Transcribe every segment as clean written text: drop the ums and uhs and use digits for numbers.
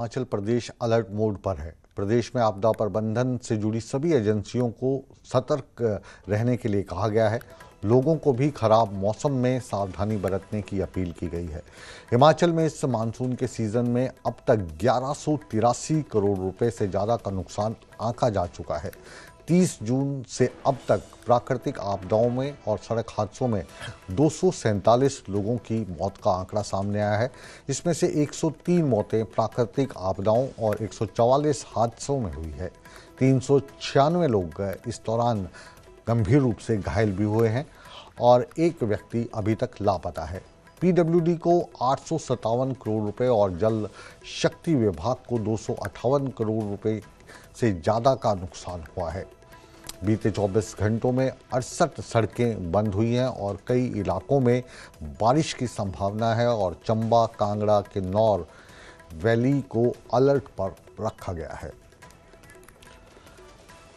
Himachal Pradesh alert mode पर है। प्रदेश में आपदा प्रबंधन से जुड़ी सभी एजेंसियों को सतर्क रहने के लिए कहा गया है। लोगों को भी खराब मौसम में सावधानी बरतने की अपील की गई है। हिमाचल में इस मानसून के सीजन में अब तक 1183 करोड़ रुपए से ज़्यादा का नुकसान आंका जा चुका है। 30 जून से अब तक प्राकृतिक आपदाओं में और सड़क हादसों में 247 लोगों की मौत का आंकड़ा सामने आया है। इसमें से 103 मौतें प्राकृतिक आपदाओं और 144 हादसों में हुई है। 396 लोग इस दौरान गंभीर रूप से घायल भी हुए हैं और एक व्यक्ति अभी तक लापता है। पीडब्ल्यूडी को 857 करोड़ रुपए और जल शक्ति विभाग को 258 करोड़ रुपए से ज़्यादा का नुकसान हुआ है। बीते 24 घंटों में 68 सड़कें बंद हुई हैं और कई इलाकों में बारिश की संभावना है और चंबा, कांगड़ा, किन्नौर वैली को अलर्ट पर रखा गया है।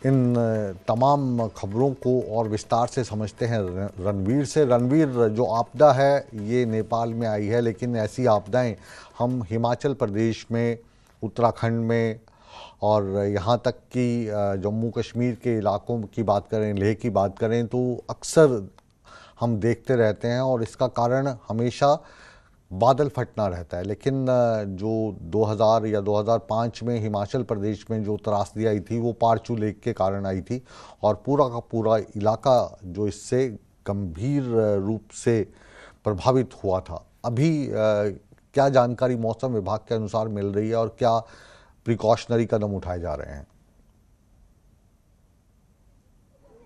इन तमाम खबरों को और विस्तार से समझते हैं रणवीर से। रणवीर, जो आपदा है ये नेपाल में आई है, लेकिन ऐसी आपदाएं हम हिमाचल प्रदेश में, उत्तराखंड में और यहाँ तक कि जम्मू कश्मीर के इलाकों की बात करें, लेह की बात करें, तो अक्सर हम देखते रहते हैं और इसका कारण हमेशा बादल फटना रहता है। लेकिन जो 2000 या 2005 में हिमाचल प्रदेश में जो त्रासदी आई थी वो पारचू लेक के कारण आई थी और पूरा का पूरा इलाका जो इससे गंभीर रूप से प्रभावित हुआ था। अभी क्या जानकारी मौसम विभाग के अनुसार मिल रही है और क्या प्रिकॉशनरी कदम उठाए जा रहे हैं?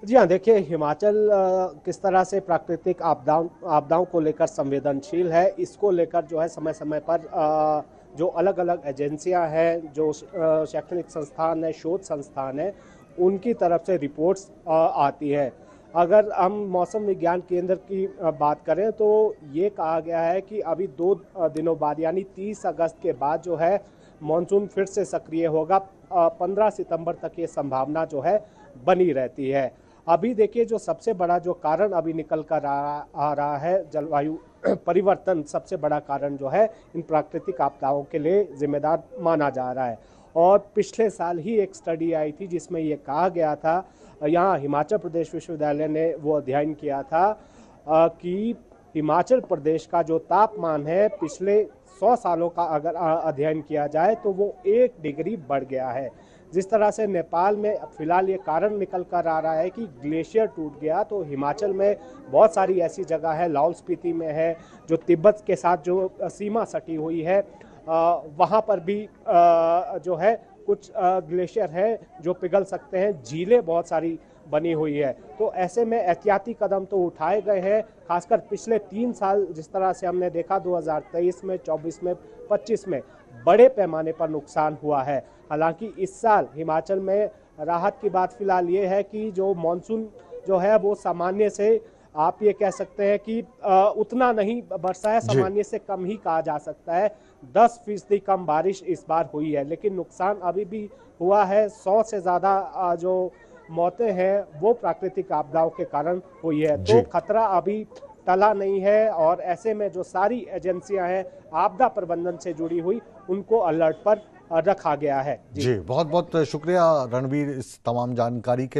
जी हाँ, देखिए हिमाचल किस तरह से प्राकृतिक आपदाओं को लेकर संवेदनशील है, इसको लेकर जो है समय समय पर जो अलग अलग एजेंसियां हैं, जो शैक्षणिक संस्थान है, शोध संस्थान है, उनकी तरफ से रिपोर्ट्स आती है। अगर हम मौसम विज्ञान केंद्र की बात करें तो ये कहा गया है कि अभी 2 दिनों बाद यानी 30 अगस्त के बाद जो है मानसून फिर से सक्रिय होगा। 15 सितंबर तक ये संभावना जो है बनी रहती है। अभी देखिए, जो सबसे बड़ा जो कारण अभी निकल कर आ रहा है, जलवायु परिवर्तन सबसे बड़ा कारण जो है इन प्राकृतिक आपदाओं के लिए जिम्मेदार माना जा रहा है। और पिछले साल ही एक स्टडी आई थी जिसमें ये कहा गया था, यहाँ हिमाचल प्रदेश विश्वविद्यालय ने वो अध्ययन किया था कि हिमाचल प्रदेश का जो तापमान है पिछले 100 सालों का अगर अध्ययन किया जाए तो वो 1 डिग्री बढ़ गया है। जिस तरह से नेपाल में फिलहाल ये कारण निकल कर आ रहा है कि ग्लेशियर टूट गया, तो हिमाचल में बहुत सारी ऐसी जगह है, लाहौल स्पीति में है, जो तिब्बत के साथ जो सीमा सटी हुई है, वहाँ पर भी जो है कुछ ग्लेशियर है जो पिघल सकते हैं। झीलें बहुत सारी बनी हुई है, तो ऐसे में एहतियाती कदम तो उठाए गए हैं। खासकर पिछले 3 साल जिस तरह से हमने देखा, 2023 में, 24 में, 25 में बड़े पैमाने पर नुकसान हुआ है। हालांकि इस साल हिमाचल में राहत की बात फिलहाल ये है कि जो मानसून जो है वो सामान्य से, आप ये कह सकते हैं कि उतना नहीं बरसा है, सामान्य से कम ही कहा जा सकता है। 10% कम बारिश इस बार हुई है, लेकिन नुकसान अभी भी हुआ है। 100 से ज़्यादा जो मौतें हैं वो प्राकृतिक आपदाओं के कारण हुई है। तो खतरा अभी टला नहीं है और ऐसे में जो सारी एजेंसियां हैं आपदा प्रबंधन से जुड़ी हुई, उनको अलर्ट पर रखा गया है। जी, बहुत बहुत शुक्रिया रणवीर इस तमाम जानकारी के